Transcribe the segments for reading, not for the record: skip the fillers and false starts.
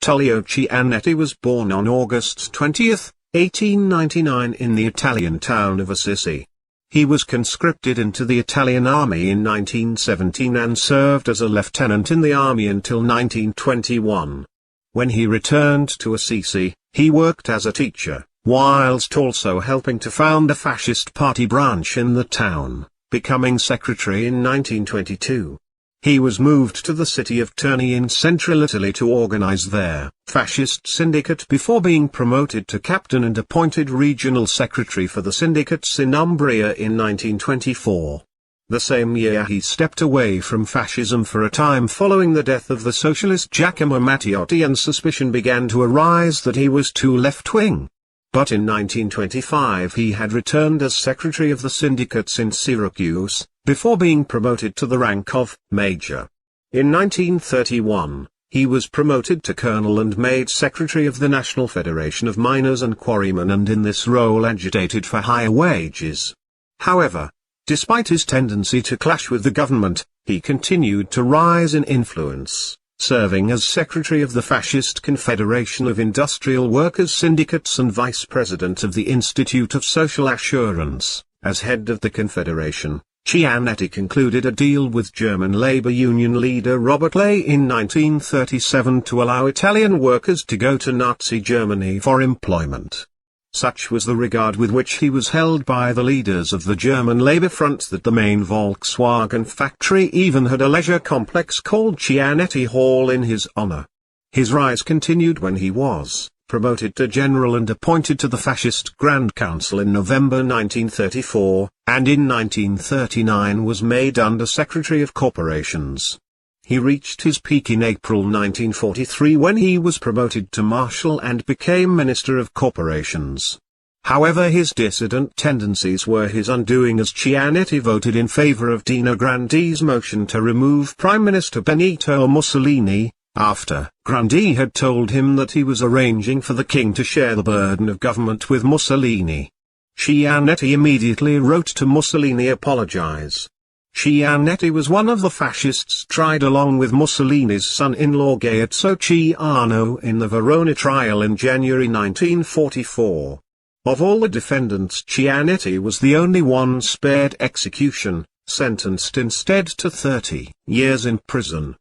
Tullio Cianetti was born on August 20, 1899 in the Italian town of Assisi. He was conscripted into the Italian army in 1917 and served as a lieutenant in the army until 1921. When he returned to Assisi, he worked as a teacher, whilst also helping to found a fascist party branch in the town, becoming secretary in 1922. He was moved to the city of Terni in central Italy to organize their fascist syndicate before being promoted to captain and appointed regional secretary for the syndicates in Umbria in 1924. The same year he stepped away from fascism for a time following the death of the socialist Giacomo Matteotti, and suspicion began to arise that he was too left-wing. But in 1925 he had returned as secretary of the syndicates in Syracuse, before being promoted to the rank of major. In 1931, he was promoted to colonel and made secretary of the National Federation of Miners and Quarrymen, and in this role agitated for higher wages. However, despite his tendency to clash with the government, he continued to rise in influence, serving as secretary of the Fascist Confederation of Industrial Workers Syndicates and vice president of the Institute of Social Assurance. As head of the Confederation, Cianetti concluded a deal with German labor union leader Robert Ley in 1937 to allow Italian workers to go to Nazi Germany for employment. Such was the regard with which he was held by the leaders of the German Labour Front that the main Volkswagen factory even had a leisure complex called Cianetti Hall in his honor. His rise continued when he was promoted to general and appointed to the Fascist Grand Council in November 1934, and in 1939 was made under Secretary of Corporations. He reached his peak in April 1943 when he was promoted to Marshal and became Minister of Corporations. However, his dissident tendencies were his undoing, as Cianetti voted in favor of Dino Grandi's motion to remove Prime Minister Benito Mussolini, after Grandi had told him that he was arranging for the king to share the burden of government with Mussolini. Cianetti immediately wrote to Mussolini apologize. Cianetti was one of the fascists tried along with Mussolini's son-in-law Galeazzo Ciano in the Verona trial in January 1944. Of all the defendants, Cianetti was the only one spared execution, sentenced instead to 30 years in prison.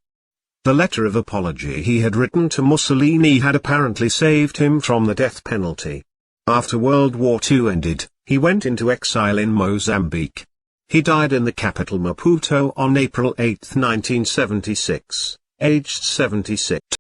The letter of apology he had written to Mussolini had apparently saved him from the death penalty. After World War II ended, he went into exile in Mozambique. He died in the capital Maputo on April 8, 1976, aged 76.